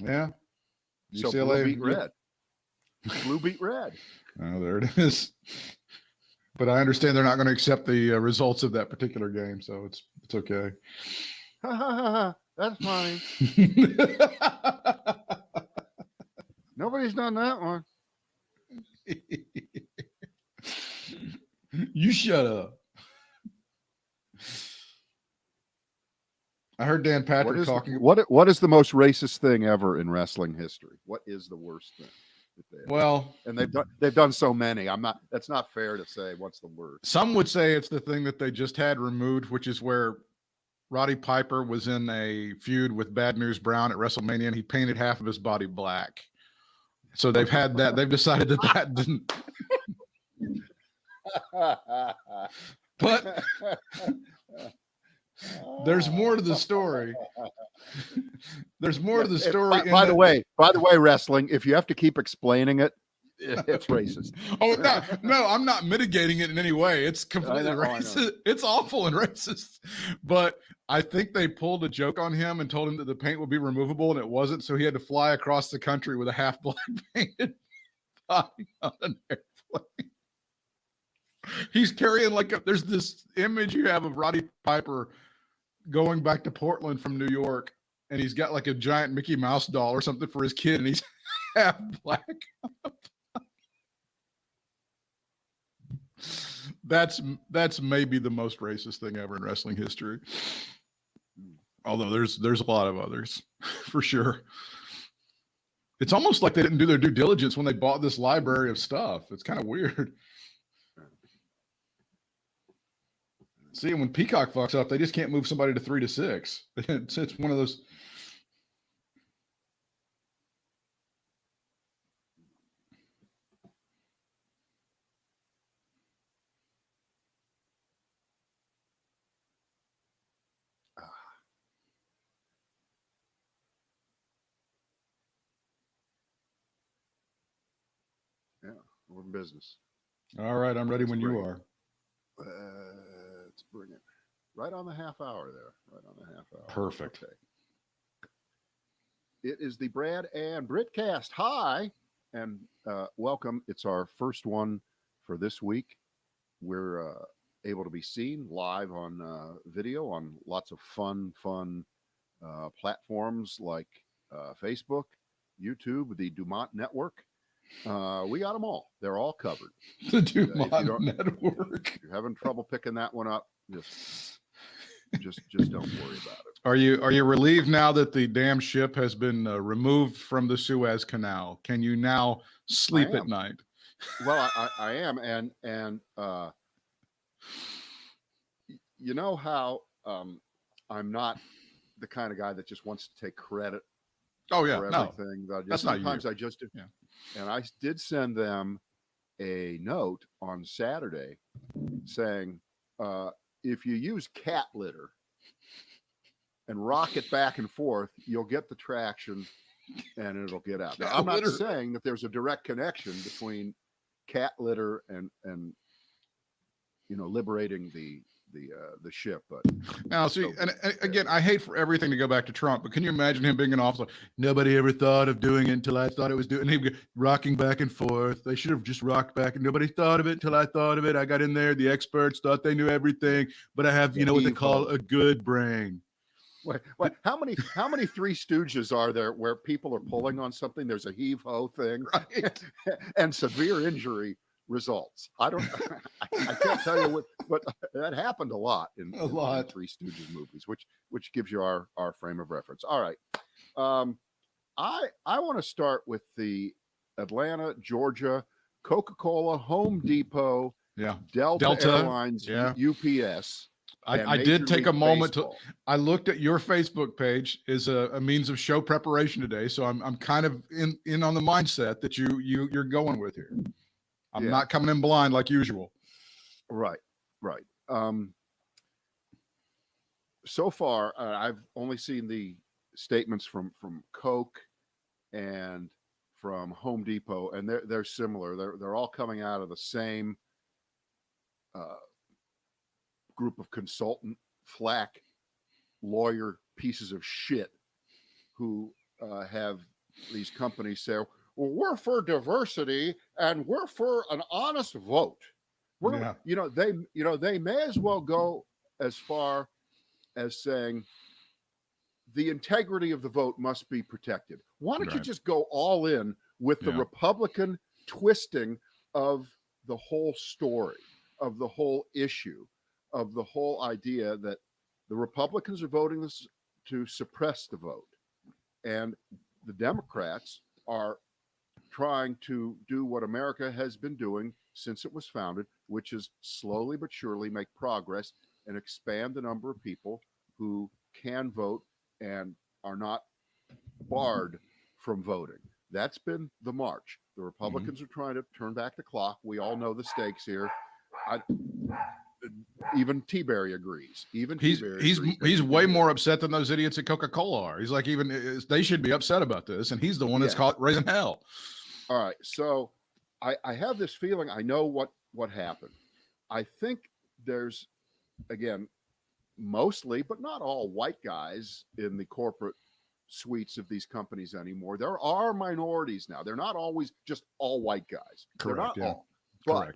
Yeah. So UCLA blue beat red. Blue beat red. Oh, there it is. But I understand they're not going to accept the results of that particular game, so it's okay. That's funny. Nobody's done that one. You shut up. I heard Dan Patrick talking. What is the most racist thing ever in wrestling history? What is the worst thing? Well, and they've done so many. That's not fair to say what's the worst. Some would say it's the thing that they just had removed, which is where Roddy Piper was in a feud with Bad News Brown at WrestleMania, and he painted half of his body black. So they've had that. They've decided that didn't. But there's more to the story. There's more to the story. By the way, wrestling, if you have to keep explaining it, it's racist. Oh, no, I'm not mitigating it in any way. It's completely racist. It's awful and racist. But I think they pulled a joke on him and told him that the paint would be removable, and it wasn't. So he had to fly across the country with a half black painted body on an airplane. He's carrying there's this image you have of Roddy Piper going back to Portland from New York, and he's got like a giant Mickey Mouse doll or something for his kid, and he's half black. That's maybe the most racist thing ever in wrestling history. Although there's a lot of others for sure. It's almost like they didn't do their due diligence when they bought this library of stuff. It's kind of weird. See, when Peacock fucks up, they just can't move somebody to 3 to 6. It's one of those. Yeah, we're in business. All right, I'm ready when you are. Let's bring it right on the half hour there. Right on the half hour. Perfect. Okay. It is the Brad and Britt cast. Hi, and welcome. It's our first one for this week. We're able to be seen live on video on lots of fun platforms like Facebook, YouTube, the Dumont Network. We got them all. They're all covered. The Dumont Network. If you're having trouble picking that one up, just don't worry about it. Are you relieved now that the damn ship has been removed from the Suez Canal? Can you now sleep at night? Well, I am, and you know how I'm not the kind of guy that just wants to take credit. Oh yeah, for everything. No, that's not you. Sometimes I just do. Yeah. And I did send them a note on Saturday saying, if you use cat litter and rock it back and forth, you'll get the traction and it'll get out. Now, I'm not saying that there's a direct connection between cat litter and liberating the ship, but now see, and again, I hate for everything to go back to Trump, but can you imagine him being in office like, nobody ever thought of doing it until I thought it was doing, and he'd be rocking back and forth. They should have just rocked back, and nobody thought of it until I thought of it. I got in there, the experts thought they knew everything, but I have, what they call a good brain. Wait, how many Three Stooges are there where people are pulling on something? There's a heave-ho thing, right? And severe injury results. I can't tell you but that happened a lot in Three Stooges movies, which gives you our frame of reference. All right. I want to start with the Atlanta, Georgia, Coca-Cola, Home Depot, Delta Airlines, UPS. I did take a moment I looked at your Facebook page as a means of show preparation today. So I'm kind of in on the mindset that you're going with here. I'm not coming in blind like usual. Right. So far, I've only seen the statements from Coke and from Home Depot, and they're similar. They're all coming out of the same group of consultant flack lawyer pieces of shit who have these companies say, well, we're for diversity and we're for an honest vote. They may as well go as far as saying the integrity of the vote must be protected. Why don't you just go all in with the Republican twisting of the whole story, of the whole issue, of the whole idea that the Republicans are voting this to suppress the vote, and the Democrats are trying to do what America has been doing since it was founded, which is slowly but surely make progress and expand the number of people who can vote and are not barred from voting. That's been the march. The Republicans are trying to turn back the clock. We all know the stakes here. Even T-Berry agrees. He's way more upset than those idiots at Coca-Cola are. He's like, even they should be upset about this, and he's the one that's raising hell. All right, so I have this feeling I know what happened. I think there's, again, mostly, but not all, white guys in the corporate suites of these companies anymore. There are minorities now. They're not always just all white guys. Correct. They're not all. But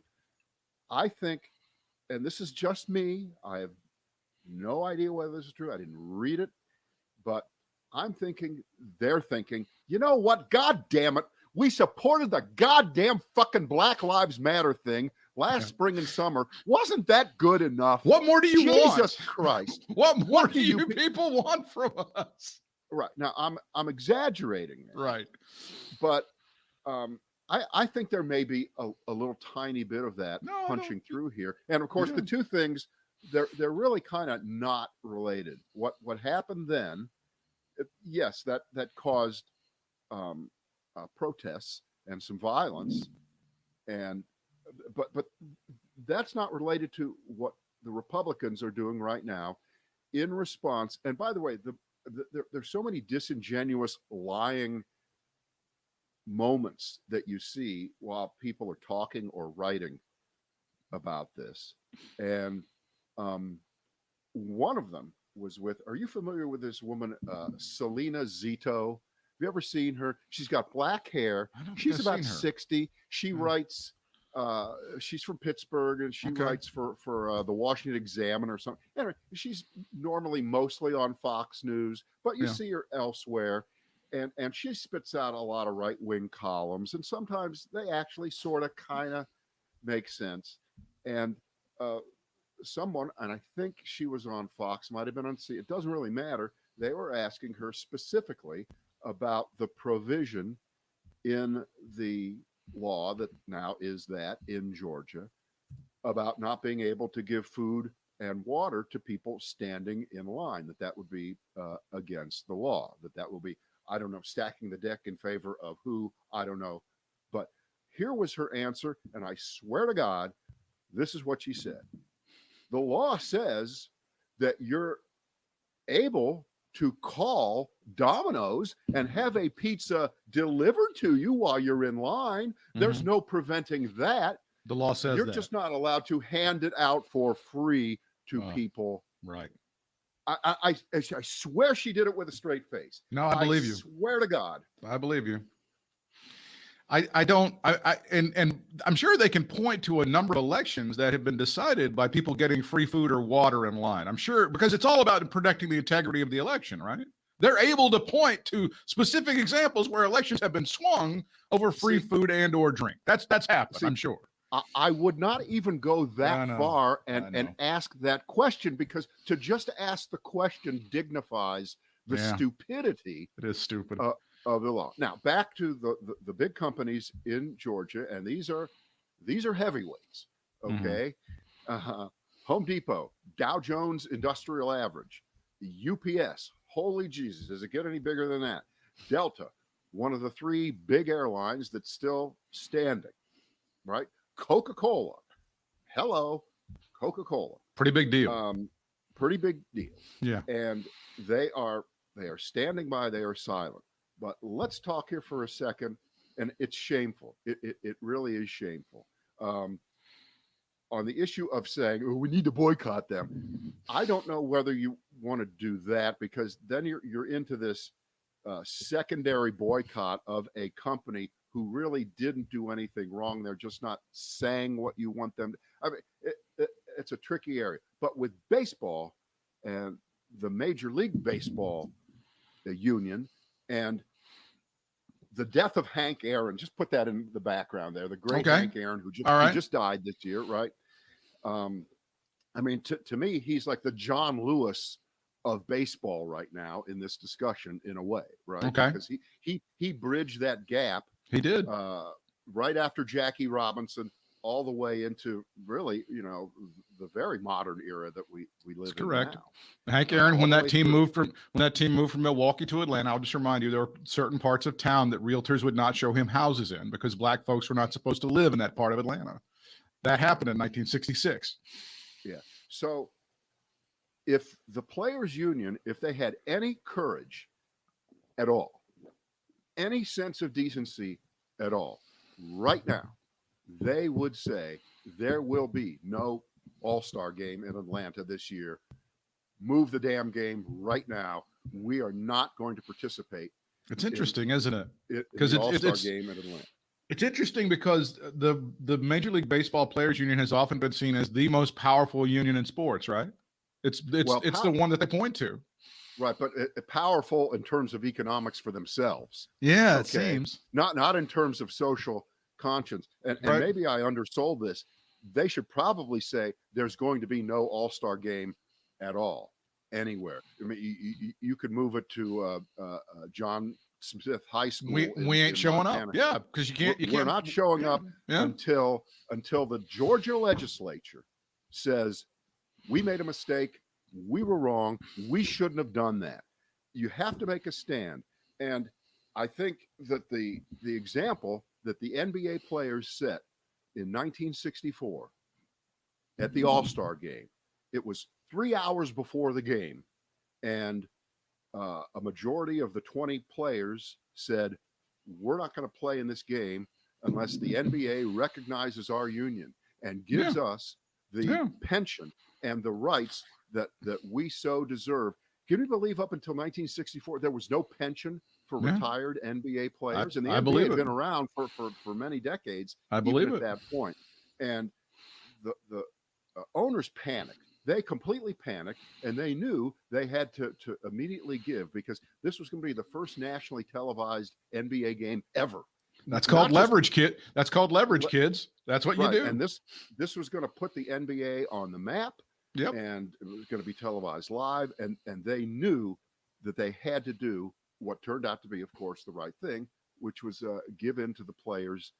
I think, and this is just me, I have no idea whether this is true. I didn't read it, but they're thinking, you know what? God damn it. We supported the goddamn fucking Black Lives Matter thing last spring and summer. Wasn't that good enough? What more do you want? Jesus Christ. What more do you people want from us? Right. Now, I'm exaggerating there. Right. But I think there may be a little tiny bit of that punching through here. And of course, the two things, they're really kind of not related. What happened then, yes, that caused protests and some violence, but that's not related to what the Republicans are doing right now in response. And by the way, there's so many disingenuous lying moments that you see while people are talking or writing about this. And one of them was with, are you familiar with this woman, Selena Zito? Have you ever seen her? She's got black hair. She's about 60. She writes, she's from Pittsburgh, and she writes for the Washington Examiner or something. Anyway, she's normally mostly on Fox News, but you see her elsewhere. And she spits out a lot of right-wing columns, and sometimes they actually sort of kind of make sense. And someone, and I think she was on Fox, might have been on C, it doesn't really matter. They were asking her specifically about the provision in the law that now is that in Georgia about not being able to give food and water to people standing in line, that would be against the law, that will be, I don't know, stacking the deck in favor of who, I don't know. But here was her answer, and I swear to God, this is what she said. The law says that you're able to call Domino's and have a pizza delivered to you while you're in line. There's no preventing that. The law says you're just not allowed to hand it out for free to people. Right. I swear she did it with a straight face. No, I believe you. Swear to God. I believe you. And I'm sure they can point to a number of elections that have been decided by people getting free food or water in line. I'm sure, because it's all about protecting the integrity of the election, right? They're able to point to specific examples where elections have been swung over free food and or drink. That's happened, I'm sure. I would not even go that far and ask that question, because to just ask the question dignifies the stupidity. It is stupid. Of the law. Now back to the big companies in Georgia, and these are heavyweights. Okay, Home Depot, Dow Jones Industrial Average, UPS. Holy Jesus, does it get any bigger than that? Delta, one of the three big airlines that's still standing, right? Coca-Cola. Hello, Coca-Cola. Pretty big deal. Pretty big deal. Yeah. And they are standing by. They are silent. But let's talk here for a second, and it's shameful. It really is shameful. On the issue of saying, oh, we need to boycott them, I don't know whether you want to do that, because then you're into this secondary boycott of a company who really didn't do anything wrong. They're just not saying what you want them to. I mean, it's a tricky area. But with baseball and the Major League Baseball union and the death of Hank Aaron, just put that in the background there. The great Hank Aaron, who just died this year, right? I mean, to me, he's like the John Lewis of baseball right now in this discussion, in a way, right? Okay. Because he bridged that gap. He did. Right after Jackie Robinson, all the way into really, the very modern era that we live in now. Hank Aaron, when that team moved from Milwaukee to Atlanta, I'll just remind you, there were certain parts of town that realtors would not show him houses in because black folks were not supposed to live in that part of Atlanta. That happened in 1966. Yeah. So if the players union, if they had any courage at all, any sense of decency at all, right now, they would say there will be no All-Star game in Atlanta this year. Move the damn game right now. We are not going to participate. It's interesting, isn't it? Because the All-Star game in Atlanta. It's interesting because the Major League Baseball Players Union has often been seen as the most powerful union in sports, right? It's the one that they point to. Right, but powerful in terms of economics for themselves. Yeah, it seems. Not in terms of social conscience. And maybe I undersold this. They should probably say there's going to be no All-Star game at all anywhere. I mean, you could move it to John Smith High School. We ain't showing up. Yeah, because you can't. We're not showing up until the Georgia legislature says we made a mistake. We were wrong. We shouldn't have done that. You have to make a stand. And I think that the example that the NBA players set in 1964 at the All-Star game, it was 3 hours before the game. And a majority of the 20 players said, we're not going to play in this game unless the NBA recognizes our union and gives us the pension and the rights that we so deserve. Can you believe up until 1964 there was no pension for retired NBA players? And the NBA had been around for many decades. I believe at that point. And the owners panicked. They completely panicked, and they knew they had to immediately give, because this was going to be the first nationally televised NBA game ever. That's called leverage, kid. That's called leverage, kids. That's what you do. And this was going to put the NBA on the map. Yep. And it was going to be televised live. And they knew that they had to do what turned out to be, of course, the right thing, which was give in to the players'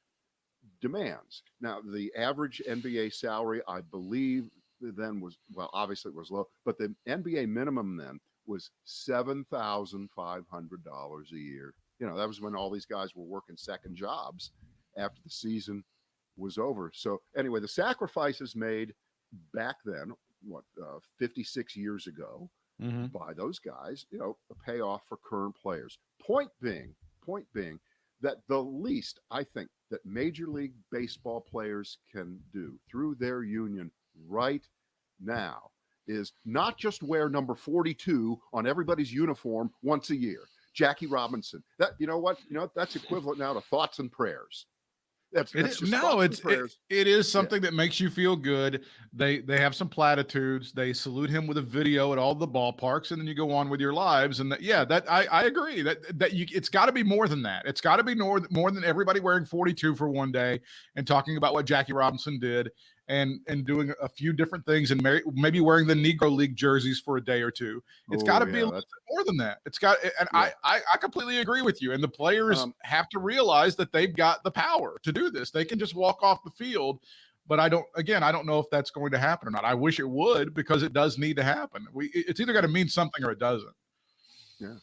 demands. Now, the average NBA salary, I believe, then was, well, obviously it was low, but the NBA minimum then was $7,500 a year. That was when all these guys were working second jobs after the season was over. So anyway, the sacrifices made back then, 56 years ago, by those guys, a payoff for current players. Point being that the least I think that Major League Baseball players can do through their union right now is not just wear number 42 on everybody's uniform once a year. Jackie Robinson. That's equivalent now to thoughts and prayers. It is something that makes you feel good. They have some platitudes. They salute him with a video at all the ballparks, and then you go on with your lives. And I agree that it's got to be more than that. It's got to be more than everybody wearing 42 for one day and talking about what Jackie Robinson did and doing a few different things and maybe wearing the Negro League jerseys for a day or two. It's got to be a little bit more than that. It's got, and I completely agree with you. And the players have to realize that they've got the power to do this. They can just walk off the field, but I don't know if that's going to happen or not. I wish it would, because it does need to happen. It's either got to mean something or it doesn't. Yeah.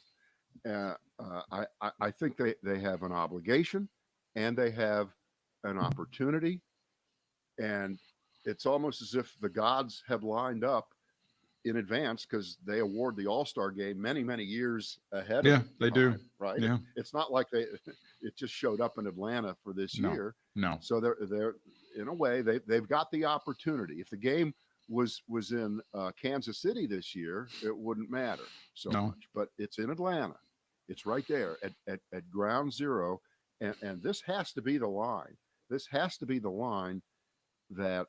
I think they have an obligation and they have an opportunity, and it's almost as if the gods have lined up in advance, because they award the All-Star game many, many years ahead. Yeah, they do. Right. Yeah. It's not like it just showed up in Atlanta for this year. No. So they're in a way they've got the opportunity. If the game was in Kansas City this year, it wouldn't matter so much, but it's in Atlanta. It's right there at ground zero. And this has to be the line. This has to be the line that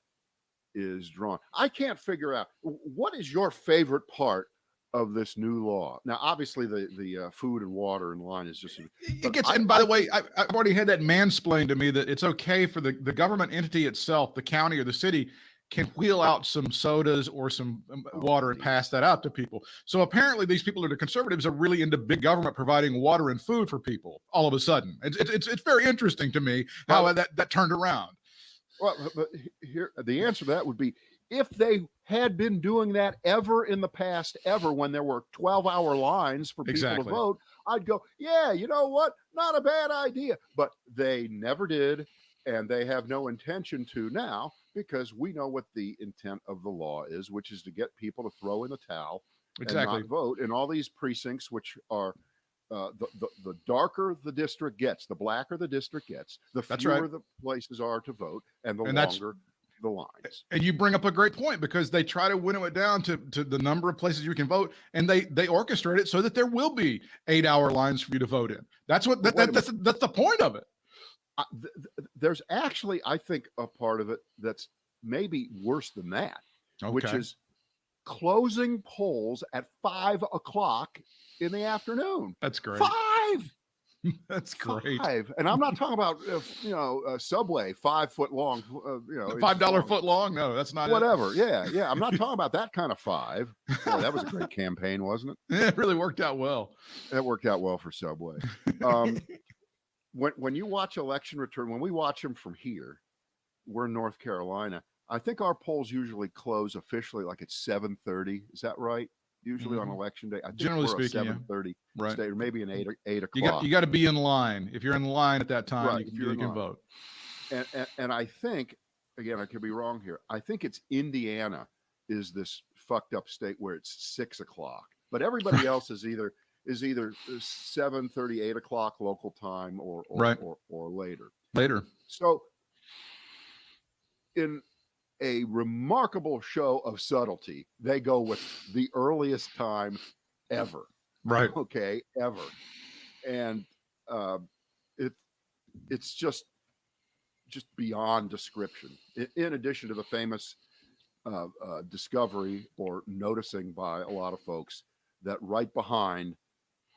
is drawn. I can't figure out, what is your favorite part of this new law? Now, obviously, the food and water in line is just. It gets. And by the way, I've already had that mansplained to me that it's okay for the government entity itself, the county or the city, can wheel out some sodas or some water and pass that out to people. So apparently, these people that are conservatives are really into big government providing water and food for people. All of a sudden, it's very interesting to me how that turned around. Well, but here the answer to that would be, if they had been doing that ever in the past, ever, when there were 12-hour lines for people to vote, I'd go, yeah, you know what? Not a bad idea. But they never did, and they have no intention to now, because we know what the intent of the law is, which is to get people to throw in the towel and not vote in all these precincts, which are the darker the district gets, the blacker the district gets, the fewer the places are to vote, and the longer the lines. And you bring up a great point, because they try to winnow it down to the number of places you can vote, and they orchestrate it so that there will be 8-hour lines for you to vote in. That's what that's the point of it. There's actually, I think, a part of it that's maybe worse than that, which is closing polls at 5 o'clock in the afternoon. That's great. 5. That's great. 5. And I'm not talking about Subway 5 foot long. $5 foot long. No, that's not whatever. It. Yeah. I'm not talking about that kind of 5. Boy, that was a great campaign, wasn't it? It really worked out well. It worked out well for Subway. When you watch election return, when we watch them from here, we're in North Carolina. I think our polls usually close officially like at 7:30. Is that right? Usually on election day. I think generally we're speaking, 7:30 right, state, or maybe an 8 o'clock. You got to be in line. If you're in line at that time, right, you can vote. And I think, again, I could be wrong here, I think it's Indiana is this fucked up state where it's 6 o'clock, but everybody else is either 7:30, 8 o'clock local time, or later. So, in a remarkable show of subtlety, they go with the earliest time ever. Right. Okay, ever. And it's just beyond description. In addition to the famous discovery or noticing by a lot of folks that right behind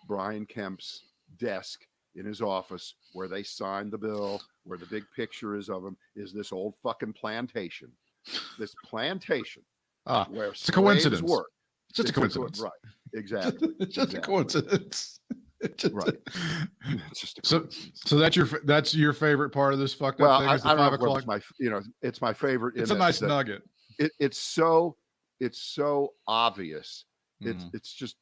Brian Kemp's desk in his office, where they signed the bill, where the big picture is of him, is this old fucking plantation. This plantation where it's a coincidence. Work. It's just a coincidence. Right. Exactly. It's just a coincidence. Right. It's just a coincidence. So that's your favorite part of this fucked up thing? I don't know if it's my favorite. It's a nice nugget. It's so obvious. It's just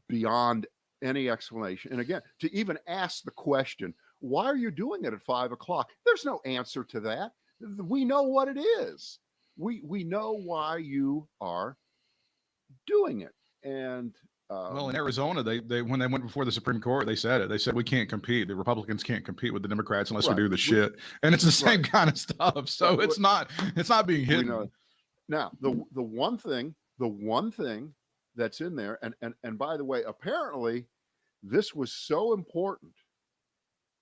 beyond any explanation. And again, to even ask the question, why are you doing it at 5 o'clock? There's no answer to that. We know what it is. We know why you are doing it. And well, in Arizona, they when they went before the Supreme Court, they said it. They said we can't compete. The Republicans can't compete with the Democrats unless we do the shit. And it's the same kind of stuff. So it's not being hidden. Now, the one thing that's in there, and by the way, apparently this was so important.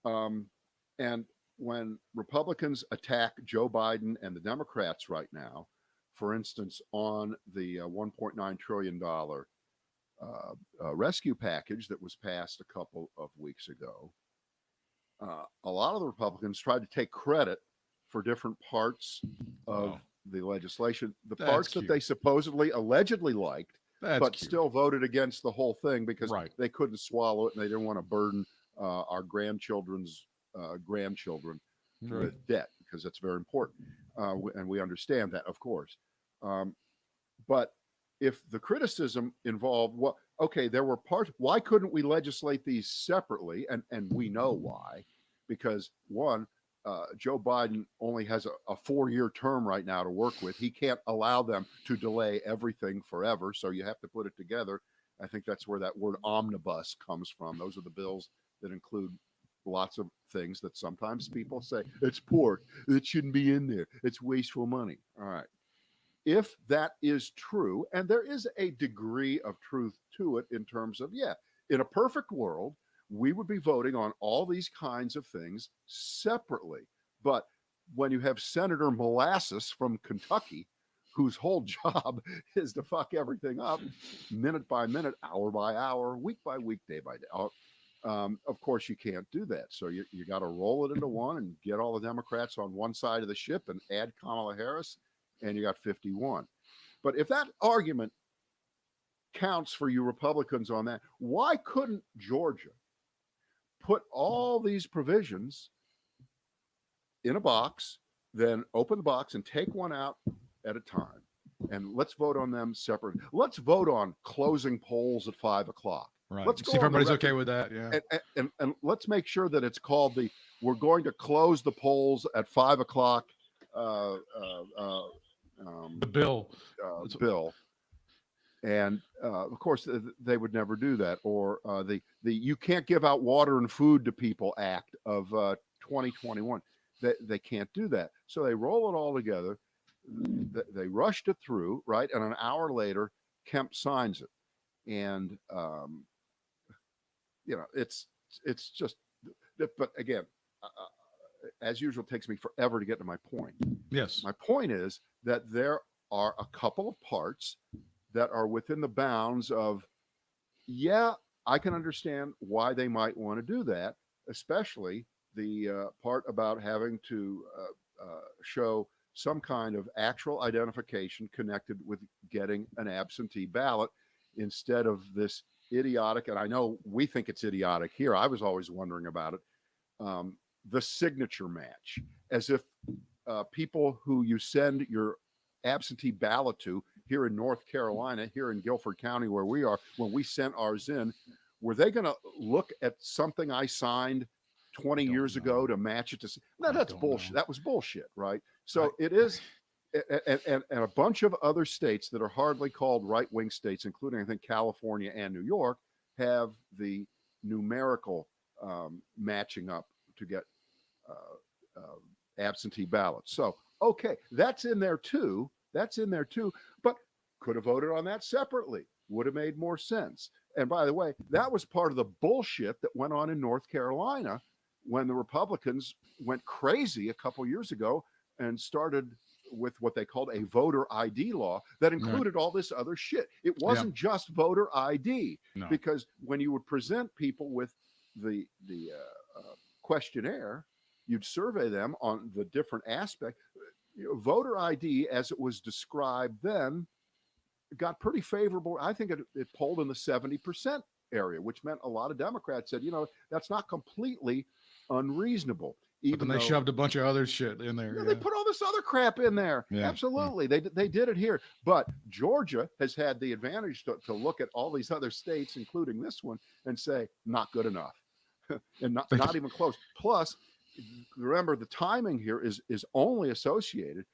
And when Republicans attack Joe Biden and the Democrats right now, for instance, on the $1.9 trillion rescue package that was passed a couple of weeks ago, a lot of the Republicans tried to take credit for different parts of the legislation, the parts that they supposedly, allegedly liked, but still voted against the whole thing because they couldn't swallow it and they didn't want to burden our grandchildren's grandchildren with debt, because that's very important. And we understand that, of course. But if the criticism involved, well, okay, there were parts, why couldn't we legislate these separately? And we know why, because one, Joe Biden only has a 4-year term right now to work with. He can't allow them to delay everything forever. So you have to put it together. I think that's where that word omnibus comes from. Those are the bills that include lots of things that sometimes people say, it's pork, it shouldn't be in there, it's wasteful money. All right. If that is true, and there is a degree of truth to it in terms of, in a perfect world, we would be voting on all these kinds of things separately. But when you have Senator Molasses from Kentucky, whose whole job is to fuck everything up minute by minute, hour by hour, week by week, day by day. Of course, you can't do that. So you got to roll it into one and get all the Democrats on one side of the ship and add Kamala Harris, and you got 51. But if that argument counts for you Republicans on that, why couldn't Georgia put all these provisions in a box, then open the box and take one out at a time, and let's vote on them separate. Let's vote on closing polls at 5 o'clock. Right. Let's see if everybody's okay with that. Yeah. And let's make sure that it's called we're going to close the polls at 5 o'clock. The bill. Bill. And of course, they would never do that. Or the You Can't Give Out Water and Food to People Act of 2021. They can't do that. So they roll it all together. They rushed it through, right? And an hour later, Kemp signs it. And, it's just, but again, as usual, it takes me forever to get to my point. Yes. My point is that there are a couple of parts that are within the bounds of, I can understand why they might want to do that, especially the part about having to show some kind of actual identification connected with getting an absentee ballot instead of this idiotic, and I know we think it's idiotic here, I was always wondering about it, the signature match, as if people who you send your absentee ballot to here in North Carolina, here in Guilford County where we are, when we sent ours in, were they going to look at something I signed 20 years ago to match it to? No, that's bullshit. That was bullshit, right? So it is, and a bunch of other states that are hardly called right-wing states, including I think California and New York, have the numerical matching up to get absentee ballots. So okay, that's in there too. But could have voted on that separately. Would have made more sense. And by the way, that was part of the bullshit that went on in North Carolina when the Republicans went crazy a couple years ago and started with what they called a voter ID law that included all this other shit. It wasn't just voter ID, because when you would present people with the questionnaire, you'd survey them on the different aspect. Voter ID, as it was described then, got pretty favorable. I think it polled in the 70% area, which meant a lot of Democrats said, that's not completely unreasonable. But then they shoved a bunch of other shit in there. They put all this other crap in there. Yeah. Absolutely. They did it here. But Georgia has had the advantage to look at all these other states, including this one, and say, not good enough. And not even close. Plus, remember, the timing here is only associated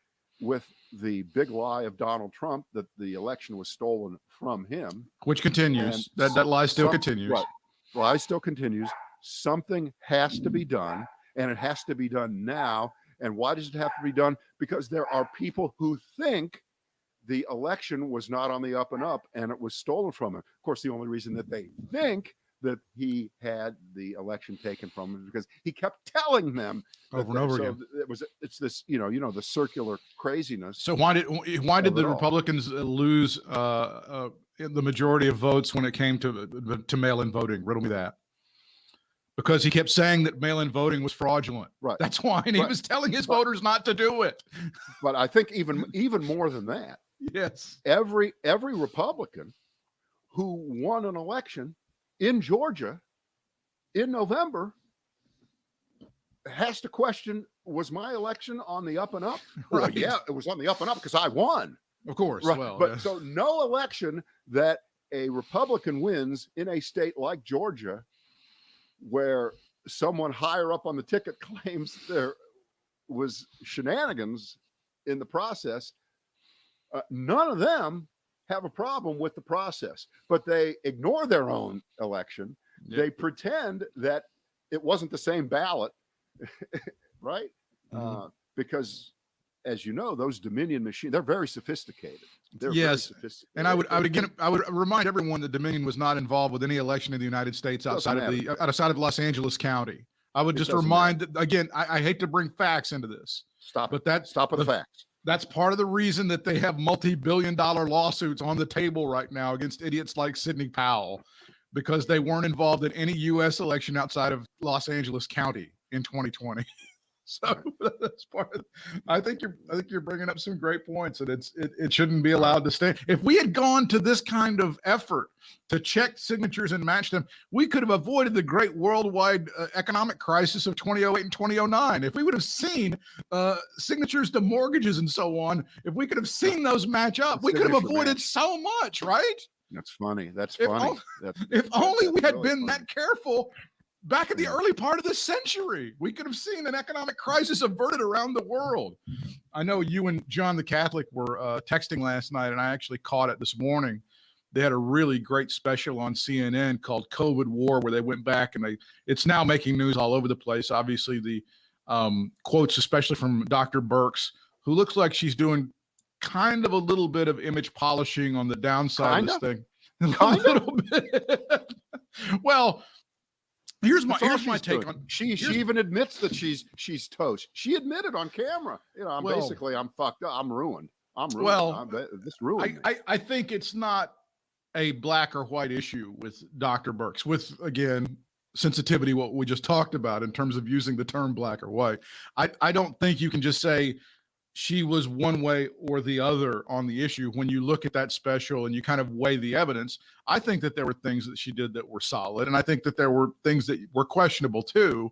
with the big lie of Donald Trump that the election was stolen from him. Which continues. That lie still continues. Right. Lie still continues. Something has to be done, and it has to be done now. And why does it have to be done? Because there are people who think the election was not on the up and up and it was stolen from him. Of course, the only reason that they think that he had the election taken from him because he kept telling them over and over again. It's this, the circular craziness. So why did the Republicans lose the majority of votes when it came to mail-in voting? Riddle me that. Because he kept saying that mail-in voting was fraudulent. Right. That's why, and he was telling his voters not to do it. But I think even more than that. Yes. Every Republican who won an election in Georgia in November has to question, was my election on the up and up? Right. Well, yeah, it was on the up and up because I won. Of course. Right. Well, but so no election that a Republican wins in a state like Georgia, where someone higher up on the ticket claims there was shenanigans in the process, none of them have a problem with the process, but they ignore their own election. Yep. They pretend that it wasn't the same ballot, right? Mm-hmm. Because as you know, those Dominion machines, they're very sophisticated. They're very Yes. sophisticated. And I would remind everyone that Dominion was not involved with any election in the United States outside of Los Angeles County. I would just remind that, again, I hate to bring facts into this. Stop with the facts. That's part of the reason that they have multi-billion-dollar lawsuits on the table right now against idiots like Sidney Powell, because they weren't involved in any U.S. election outside of Los Angeles County in 2020. So that's part of, I think you're bringing up some great points, and it shouldn't be allowed to stay. If we had gone to this kind of effort to check signatures and match them, we could have avoided the great worldwide economic crisis of 2008 and 2009. If we would have seen signatures to mortgages and so on, if we could have seen those match up, we could have avoided so much, right? That's funny. That's funny. If only we had been that careful back in the early part of the century, we could have seen an economic crisis averted around the world. I know you and John the Catholic were texting last night, and I actually caught it this morning. They had a really great special on CNN called COVID War, where they went back and it's now making news all over the place. Obviously, the quotes, especially from Dr. Birx, who looks like she's doing kind of a little bit of image polishing on the downside of this thing. A little bit. Well, here's my take on. She even admits that she's toast. She admitted on camera. I'm fucked up. I'm ruined. Well, this ruined me. I think it's not a black or white issue with Dr. Birx, with, again, sensitivity, what we just talked about in terms of using the term black or white. I don't think you can just say she was one way or the other on the issue. When you look at that special and you kind of weigh the evidence, I think that there were things that she did that were solid, and I think that there were things that were questionable too.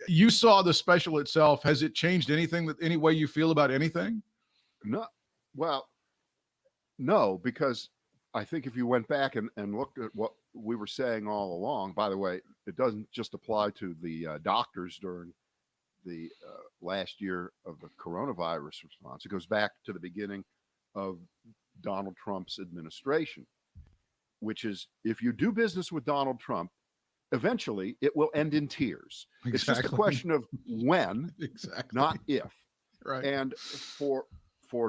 You saw the special itself. Has it changed anything, any way you feel about anything? No. Well, no, because I think if you went back and looked at what we were saying all along, by the way, it doesn't just apply to the doctors during the last year of the coronavirus response. It goes back to the beginning of Donald Trump's administration, which is, if you do business with Donald Trump, eventually it will end in tears. Exactly. It's just a question of when, not if. Right. And for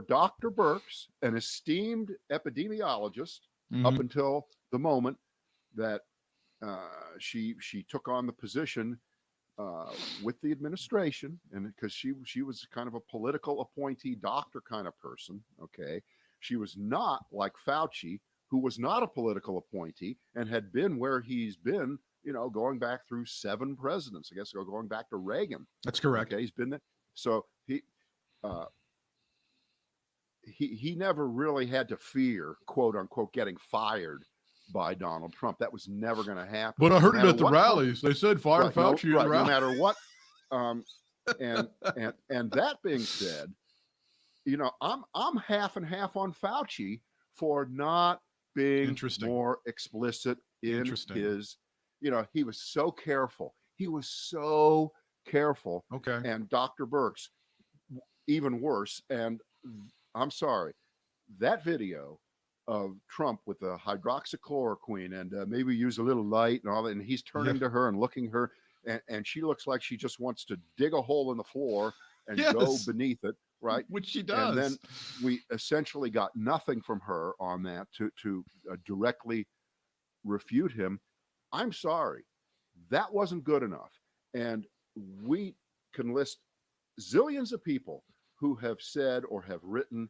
Dr. Birx, an esteemed epidemiologist, up until the moment that she took on the position with the administration, and because she was kind of a political appointee doctor kind of person, okay? She was not like Fauci, who was not a political appointee and had been where he's been, going back through 7 presidents, I guess, going back to Reagan. That's correct. Okay, he's been there. So he never really had to fear, quote unquote, getting fired by Donald Trump. That was never going to happen. But I heard it at the rallies. They said fire Fauci at the rally. No matter what. And that being said, I'm half and half on Fauci for not being more explicit in his, he was so careful. Okay. And Dr. Birx, even worse. And I'm sorry, that video of Trump with the hydroxychloroquine and maybe use a little light and all that, and he's turning to her and looking her, and she looks like she just wants to dig a hole in the floor and go beneath it, right? Which she does. And then we essentially got nothing from her on that to directly refute him. I'm sorry, that wasn't good enough. And we can list zillions of people who have said or have written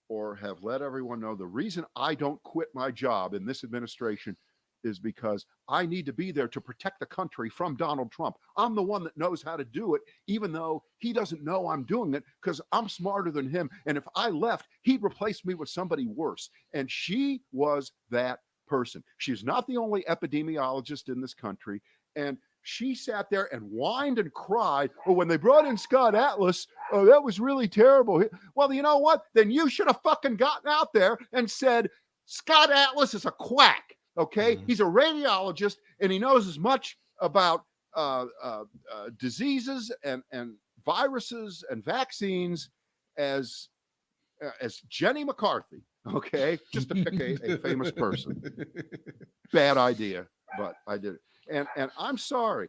or have let everyone know the reason I don't quit my job in this administration is because I need to be there to protect the country from Donald Trump. I'm the one that knows how to do it, even though he doesn't know I'm doing it, because I'm smarter than him. And if I left, he'd replace me with somebody worse. And she was that person. She's not the only epidemiologist in this country. And she sat there and whined and cried. Oh, when they brought in Scott Atlas, oh, that was really terrible. Well, you know what? Then you should have fucking gotten out there and said, Scott Atlas is a quack. Okay. He's a radiologist and he knows as much about diseases and viruses and vaccines as Jenny McCarthy. Okay. Just to pick a famous person. Bad idea, but I did it. And I'm sorry,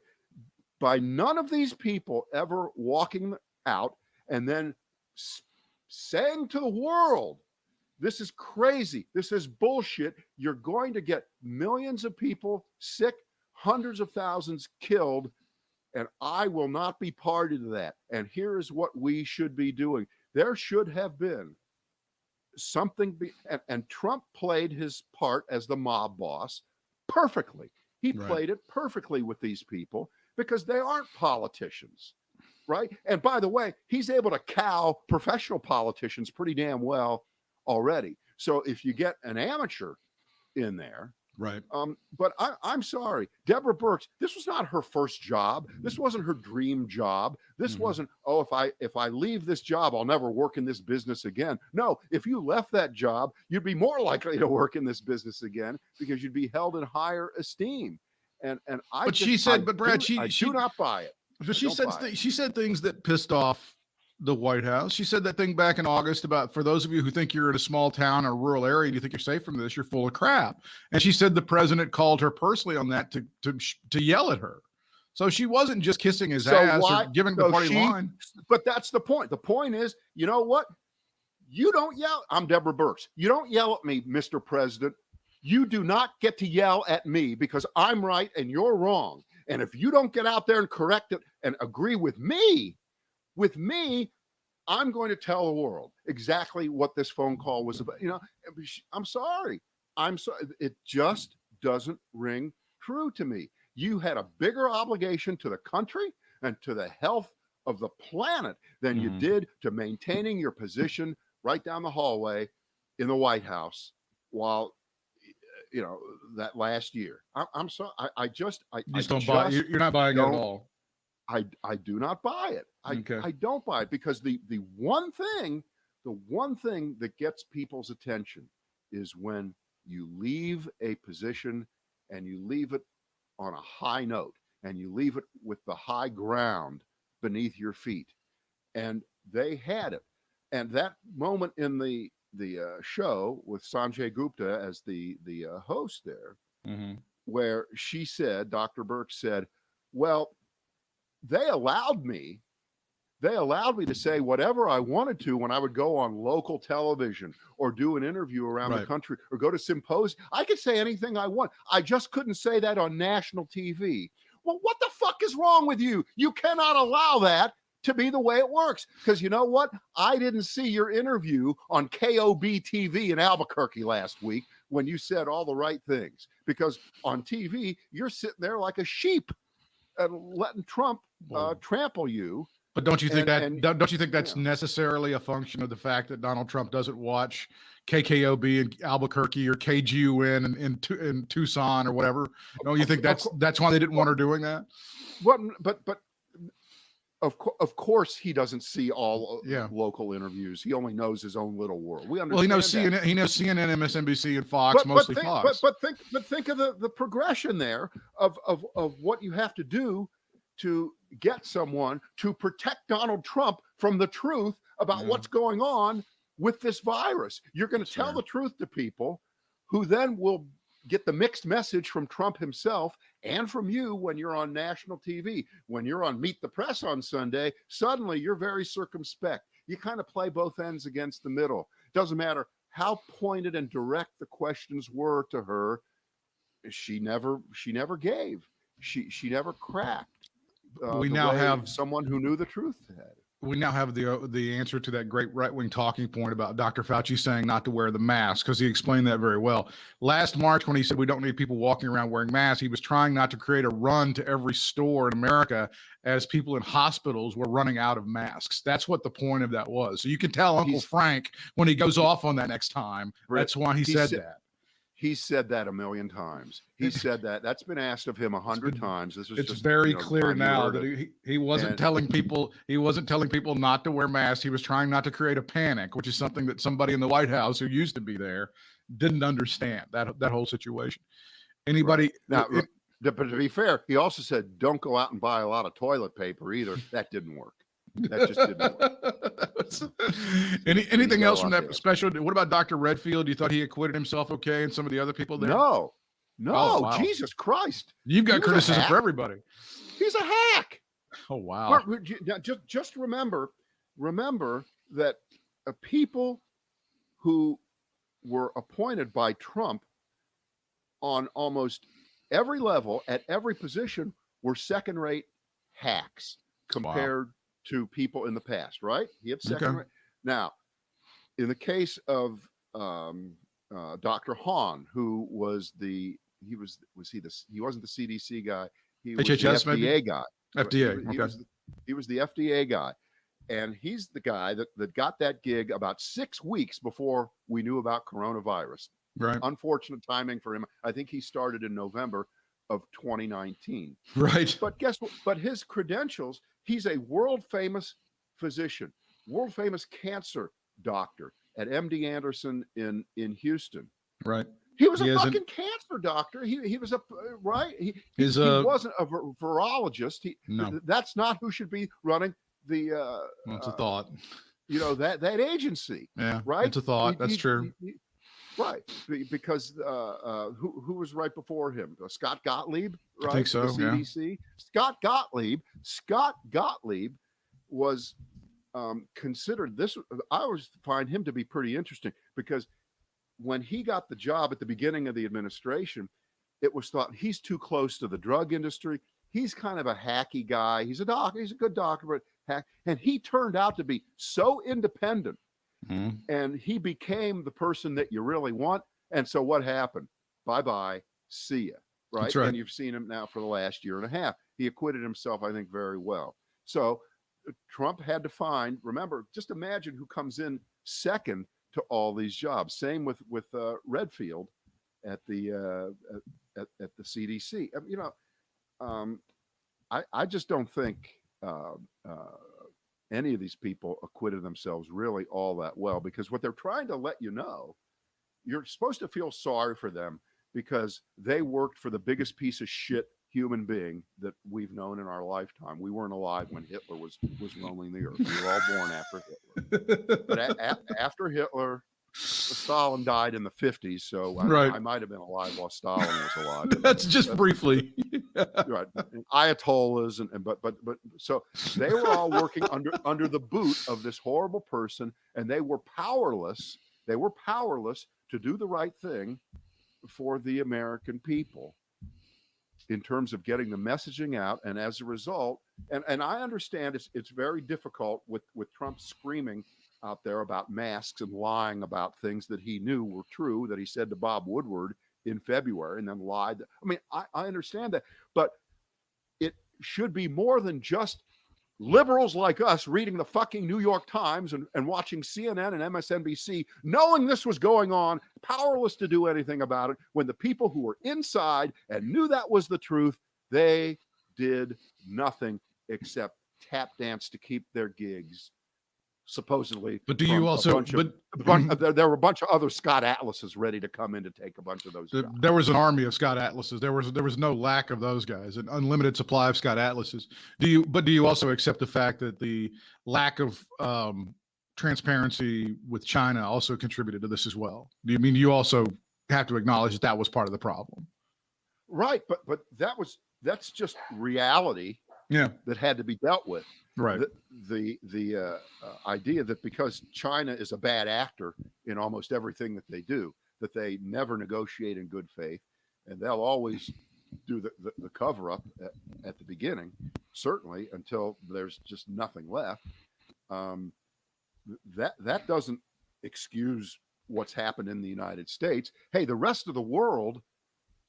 by none of these people ever walking out and then saying to the world, this is crazy. This is bullshit. You're going to get millions of people sick, hundreds of thousands killed, and I will not be party to that. And here is what we should be doing. There should have been something, and Trump played his part as the mob boss perfectly. He played it perfectly with these people because they aren't politicians, right? And by the way, he's able to cow professional politicians pretty damn well already. So if you get an amateur in there, right. But I'm sorry, Deborah Birx, this was not her first job. This wasn't her dream job. This wasn't, oh, if I leave this job, I'll never work in this business again. No, if you left that job, you'd be more likely to work in this business again because you'd be held in higher esteem. And I but just, she said, I but Brad, do, she do not buy it. But she said things that pissed off the White House. She said that thing back in August about, for those of you who think you're in a small town or rural area and you think you're safe from this, you're full of crap. And she said the president called her personally on that to yell at her. So she wasn't just kissing his ass or giving the party line. But that's the point. The point is, you know what? You don't yell. I'm Deborah Birx. You don't yell at me, Mr. President. You do not get to yell at me because I'm right and you're wrong. And if you don't get out there and correct it and agree with me, I'm going to tell the world exactly what this phone call was about. You know, I'm sorry. It just doesn't ring true to me. You had a bigger obligation to the country and to the health of the planet than you did to maintaining your position right down the hallway in the White House while, you know, that last year. I'm sorry. I just don't buy it. You're not buying it at all. I do not buy it. I don't buy it because the one thing that gets people's attention is when you leave a position and you leave it on a high note and you leave it with the high ground beneath your feet. And they had it. And that moment in the show with Sanjay Gupta as the host there, where she said, Dr. Birx said, well, they allowed me to say whatever I wanted to when I would go on local television or do an interview around the country or go to symposiums. I could say anything I want. I just couldn't say that on national TV. Well, what the fuck is wrong with you? You cannot allow that to be the way it works. Because you know what? I didn't see your interview on KOB TV in Albuquerque last week when you said all the right things. Because on TV, you're sitting there like a sheep and letting Trump trample you. But don't you think don't you think that's necessarily a function of the fact that Donald Trump doesn't watch KKOB in Albuquerque or KGUN in Tucson or whatever? Don't you think that's why they didn't want her doing that? But of course he doesn't see all local interviews. He only knows his own little world. We understand. Well, he knows CNN, MSNBC, and Fox, mostly Fox. But think of the progression there of what you have to do to get someone to protect Donald Trump from the truth about what's going on with this virus. You're going to tell the truth to people who then will get the mixed message from Trump himself and from you when you're on national TV. When you're on Meet the Press on Sunday, suddenly you're very circumspect. You kind of play both ends against the middle. Doesn't matter how pointed and direct the questions were to her. She never gave. She never cracked. We now have someone who knew the truth. We now have the answer to that great right-wing talking point about Dr. Fauci saying not to wear the mask, because he explained that very well. Last March, when he said we don't need people walking around wearing masks, he was trying not to create a run to every store in America as people in hospitals were running out of masks. That's what the point of that was. So you can tell Uncle Frank when he goes off on that next time. Britt, that's why he said that. He said that a million times. He said that. That's been asked of him 100 times. It's very clear now that he wasn't telling people not to wear masks. He was trying not to create a panic, which is something that somebody in the White House who used to be there didn't understand, that whole situation. Anybody now, but to be fair, he also said don't go out and buy a lot of toilet paper either. That didn't work. That just didn't work. Anything else from that special? What about Dr. Redfield? You thought he acquitted himself okay, and some of the other people there? No. Oh, wow. Jesus Christ! You've got criticism for everybody. He's a hack. Oh wow! Just remember that people who were appointed by Trump on almost every level at every position were second-rate hacks compared to people in the past, right? He had second-rate. Now, in the case of Dr. Hahn, who was he wasn't the CDC guy, he was HHS, the FDA maybe? guy. FDA, he was the FDA guy. And he's the guy that got that gig about 6 weeks before we knew about coronavirus. Right. Unfortunate timing for him. I think he started in November of 2019. Right. But guess what? But his credentials, he's a world famous physician, world famous cancer doctor at MD Anderson in Houston. Right. He was a fucking cancer doctor. He was right. He wasn't a virologist. That's not who should be running the it's a thought. That agency. Yeah. Right. It's a thought. That's true. Right. Because who was right before him? Scott Gottlieb, right? I think so. The CDC. Yeah. Scott Gottlieb was considered this. I always find him to be pretty interesting because when he got the job at the beginning of the administration, it was thought he's too close to the drug industry. He's kind of a hacky guy. He's a doctor. He's a good doctor, but hack. And he turned out to be so independent. Mm-hmm. And he became the person that you really want. And so what happened? Bye-bye. See ya. Right? That's right. And you've seen him now for the last year and a half. He acquitted himself, I think, very well. So Trump had to find, remember, just imagine who comes in second to all these jobs. Same with Redfield at the CDC. I just don't think any of these people acquitted themselves really all that well, because what they're trying to let you know, you're supposed to feel sorry for them because they worked for the biggest piece of shit human being that we've known in our lifetime. We weren't alive when Hitler was roaming the earth. We were all born after Hitler. But after Hitler, Stalin died in the 50s, so I might have been alive while Stalin was alive. That's just briefly. Right. And Ayatollahs but so they were all working under the boot of this horrible person, and they were powerless. They were powerless to do the right thing for the American people in terms of getting the messaging out. And as a result, and I understand it's very difficult with Trump screaming out there about masks and lying about things that he knew were true, that he said to Bob Woodward in February and then lied. I mean, I understand that, but it should be more than just liberals like us reading the fucking New York Times and watching CNN and MSNBC, knowing this was going on, powerless to do anything about it, when the people who were inside and knew that was the truth, they did nothing except tap dance to keep their gigs. Supposedly, but do you also? There were a bunch of other Scott Atlases ready to come in to take a bunch of those jobs. There was an army of Scott Atlases. There was no lack of those guys, an unlimited supply of Scott Atlases. Do you also accept the fact that the lack of transparency with China also contributed to this as well? Do you mean you also have to acknowledge that was part of the problem? Right, but that's just reality. Yeah, that had to be dealt with. Right. The idea that because China is a bad actor in almost everything that they do, that they never negotiate in good faith, and they'll always do the cover up at the beginning, certainly until there's just nothing left. That doesn't excuse what's happened in the United States. Hey, the rest of the world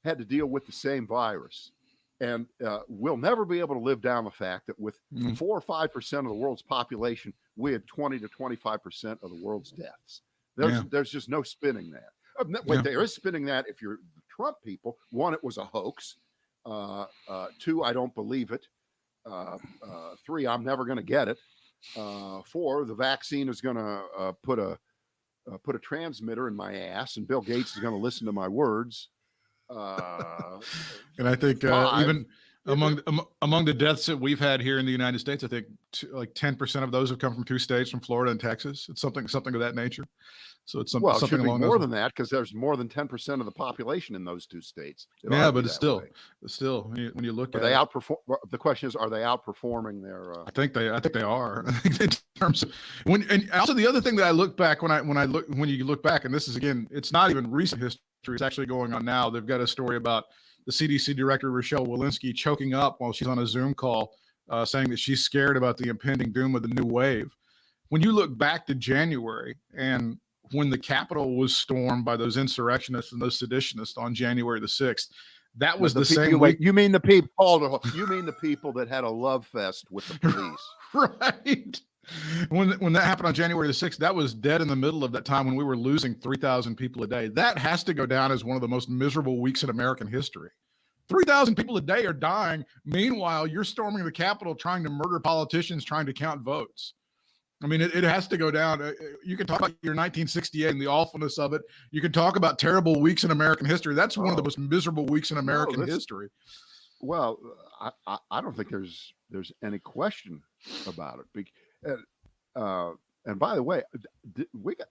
had to deal with the same virus. And we'll never be able to live down the fact that with 4 or 5% of the world's population, we had 20 to 25% of the world's deaths. There's just no spinning that. There is spinning that if you're the Trump people. One, it was a hoax. Two, I don't believe it. Three, I'm never going to get it. Four, the vaccine is going to put a transmitter in my ass, and Bill Gates is going to listen to my words. And I think even Among the deaths that we've had here in the United States, I think like 10% of those have come from 2 states, from Florida and Texas. It's something of that nature. So it's something. Well, it should be along more those than that, because there's more than 10% of the population in those 2 states. Yeah, but it's still when you look at it, outperform. The question is, are they outperforming their? I think they are. In terms of and also the other thing that I look back when you look back, and this is again, it's not even recent history. It's actually going on now. They've got a story about the CDC director Rochelle Walensky choking up while she's on a Zoom call, saying that she's scared about the impending doom of the new wave. When you look back to January and when the Capitol was stormed by those insurrectionists and those seditionists on January the 6th, that was the same week. You mean the people? You mean the people that had a love fest with the police? Right. When that happened on January the 6th, that was dead in the middle of that time when we were losing 3,000 people a day. That has to go down as one of the most miserable weeks in American history. 3,000 people a day are dying. Meanwhile, you're storming the Capitol trying to murder politicians, trying to count votes. I mean, it has to go down. You can talk about your 1968 and the awfulness of it. You can talk about terrible weeks in American history. That's one of the most miserable weeks in American history. Well, I don't think there's any question about it. And by the way,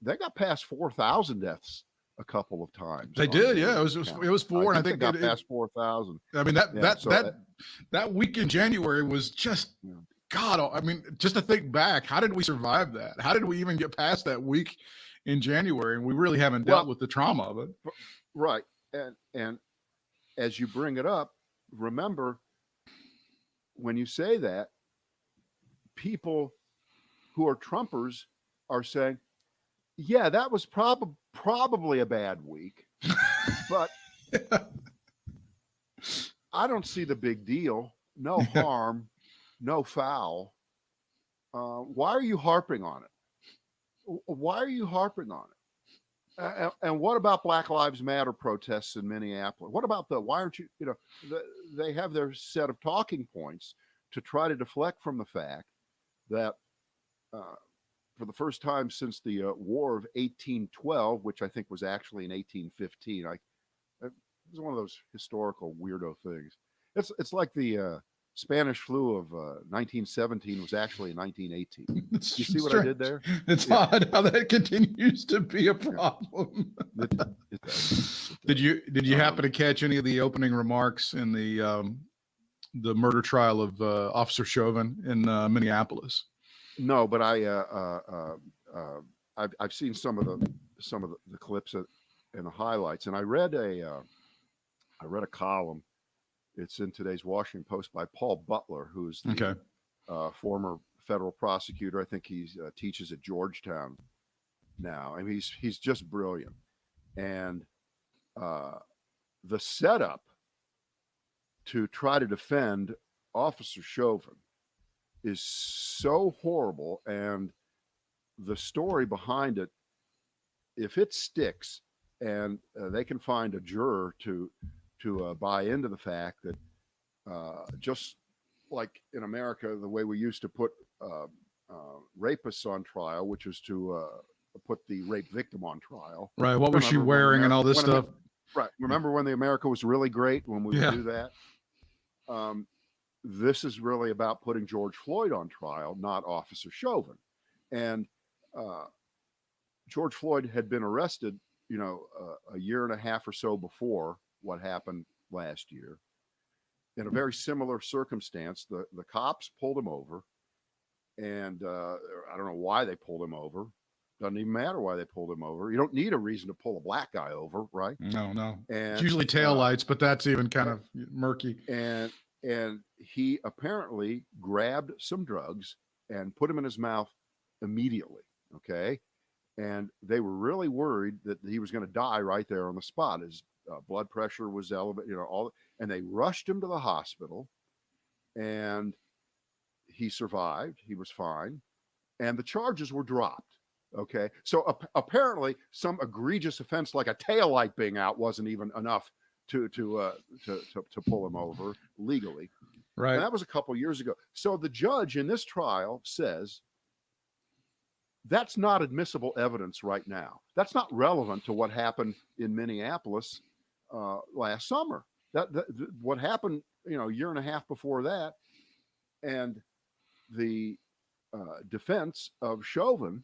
they got past 4,000 deaths a couple of times. They did, yeah. It was 4, and I think they got past 4,000. I mean, that week in January was just. God, I mean, just to think back, how did we survive that? How did we even get past that week in January? And we really haven't dealt with the trauma of it. Right. And as you bring it up, remember, when you say that, people who are Trumpers are saying, yeah, that was probably a bad week, but I don't see the big deal. No harm. No foul. Why are you harping on it? Why are you harping on it? And what about Black Lives Matter protests in Minneapolis? What about why aren't you, they have their set of talking points to try to deflect from the fact that for the first time since the War of 1812, which I think was actually in 1815, it was one of those historical weirdo things. It's like the Spanish flu of 1917 was actually in 1918. You see what I did there? It's odd how that continues to be a problem. Did you happen to catch any of the opening remarks in the murder trial of Officer Chauvin in Minneapolis? No, but I've seen some of the clips and the highlights, and I read a column. It's in today's Washington Post by Paul Butler, who's the former federal prosecutor. I think he teaches at Georgetown now. I mean, he's just brilliant. And the setup to try to defend Officer Chauvin is so horrible, and the story behind it, if it sticks, and they can find a juror to buy into the fact that just like in America, the way we used to put rapists on trial, which is to put the rape victim on trial. Right. What was she wearing and all this stuff? Right. Remember when the America was really great when we would do that? This is really about putting George Floyd on trial, not Officer Chauvin. And George Floyd had been arrested, a year and a half or so before what happened last year. In a very similar circumstance, the cops pulled him over, and I don't know why they pulled him over. Doesn't even matter why they pulled him over. You don't need a reason to pull a black guy over, right? No. And, it's usually taillights, but that's even kind of murky. And he apparently grabbed some drugs and put them in his mouth immediately. Okay. And they were really worried that he was going to die right there on the spot. His blood pressure was elevated, and they rushed him to the hospital, and he survived. He was fine, and the charges were dropped. Okay, so apparently some egregious offense like a taillight being out wasn't even enough to pull him over legally. Right, and that was a couple years ago. So the judge in this trial says that's not admissible evidence right now. That's not relevant to what happened in Minneapolis last summer. What happened year and a half before that. And the defense of Chauvin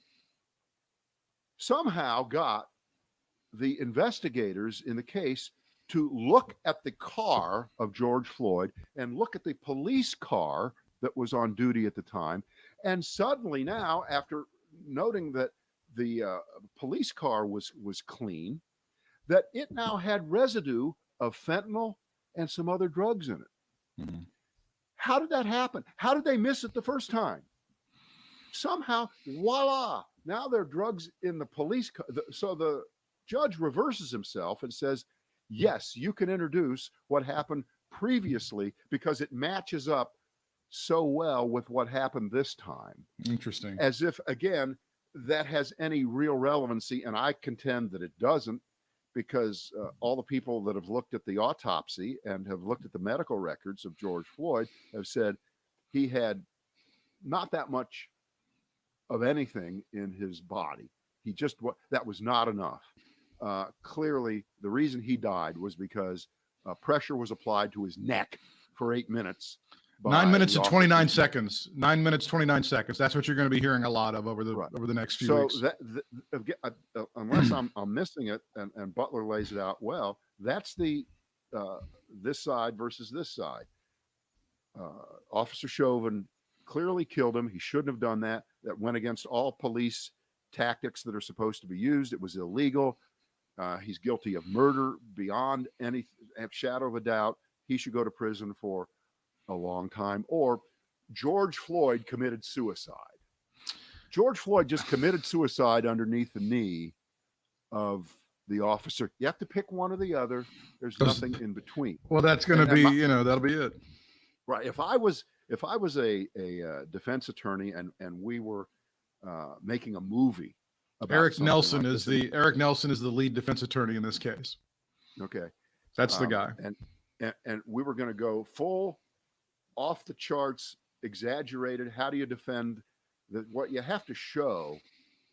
somehow got the investigators in the case to look at the car of George Floyd and look at the police car that was on duty at the time. And suddenly now, after noting that the police car was clean, that it now had residue of fentanyl and some other drugs in it. Mm-hmm. How did that happen? How did they miss it the first time? Somehow, voila, now there are drugs in the police car. So the judge reverses himself and says, yes, you can introduce what happened previously because it matches up so well with what happened this time. Interesting. As if, again, that has any real relevancy. And I contend that it doesn't, because all the people that have looked at the autopsy and have looked at the medical records of George Floyd have said he had not that much of anything in his body. That was not enough. Clearly, the reason he died was because pressure was applied to his neck for 8 minutes. 9 minutes and 29 seconds. 9 minutes, 29 seconds. That's what you're going to be hearing a lot of over the next few weeks. So unless I'm missing it, and Butler lays it out well, that's the this side versus this side. Officer Chauvin clearly killed him. He shouldn't have done that. That went against all police tactics that are supposed to be used. It was illegal. He's guilty of murder beyond any shadow of a doubt. He should go to prison for a long time. Or George Floyd committed suicide. George Floyd just committed suicide underneath the knee of the officer. You have to pick one or the other. There's nothing in between. Well, that's going to be, that'll be it. Right. If I was a defense attorney and we were making a movie about Eric Nelson is the lead defense attorney in this case. Okay. That's the guy. And we were going to go full off the charts, exaggerated. How do you defend what you have to show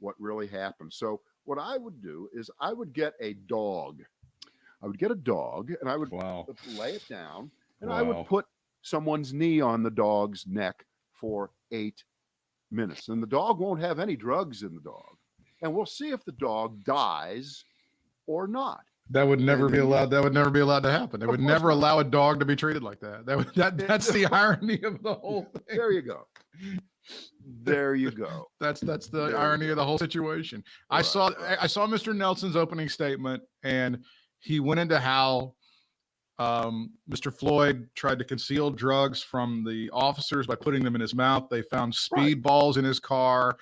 what really happened? So what I would do is I would get a dog. I would get a dog and I would lay it down and I would put someone's knee on the dog's neck for 8 minutes. And the dog won't have any drugs in the dog. And we'll see if the dog dies or not. That would never be allowed. That would never be allowed to happen. They would never allow a dog to be treated like that. That's the irony of the whole thing. There you go. There you go. That's the irony of the whole situation. I saw Mr. Nelson's opening statement, and he went into how Mr. Floyd tried to conceal drugs from the officers by putting them in his mouth. They found speedballs in his car.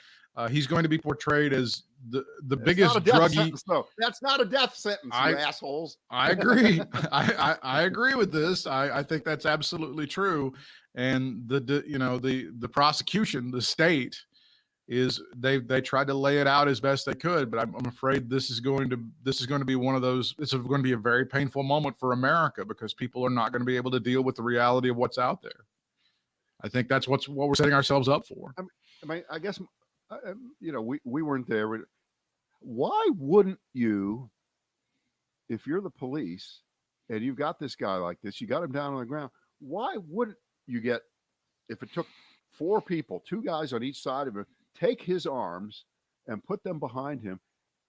He's going to be portrayed as the biggest druggie. That's not a death sentence, you assholes. I agree. I agree with this. I think that's absolutely true. And the prosecution, the state, they tried to lay it out as best they could, but I'm afraid this is going to be one of those. This is going to be a very painful moment for America because people are not going to be able to deal with the reality of what's out there. I think that's what we're setting ourselves up for. I guess. We weren't there. Why wouldn't you, if you're the police and you've got this guy like this, you got him down on the ground, why wouldn't you if it took 4 people, 2 guys on each side of him, take his arms and put them behind him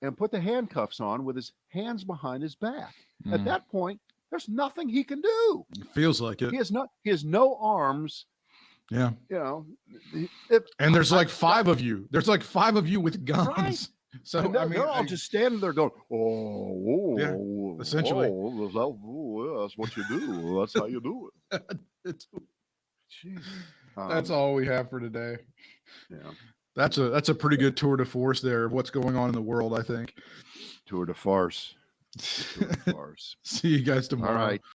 and put the handcuffs on with his hands behind his back? At that point, there's nothing he can do. It feels like it. He has no arms. Yeah. And there's like 5 of you. There's like 5 of you with guns. Right. So they're all just standing there going, essentially. That's what you do. That's how you do it. That's all we have for today. Yeah. That's a pretty good tour de force there of what's going on in the world, I think. Tour de farce. See you guys tomorrow. All right.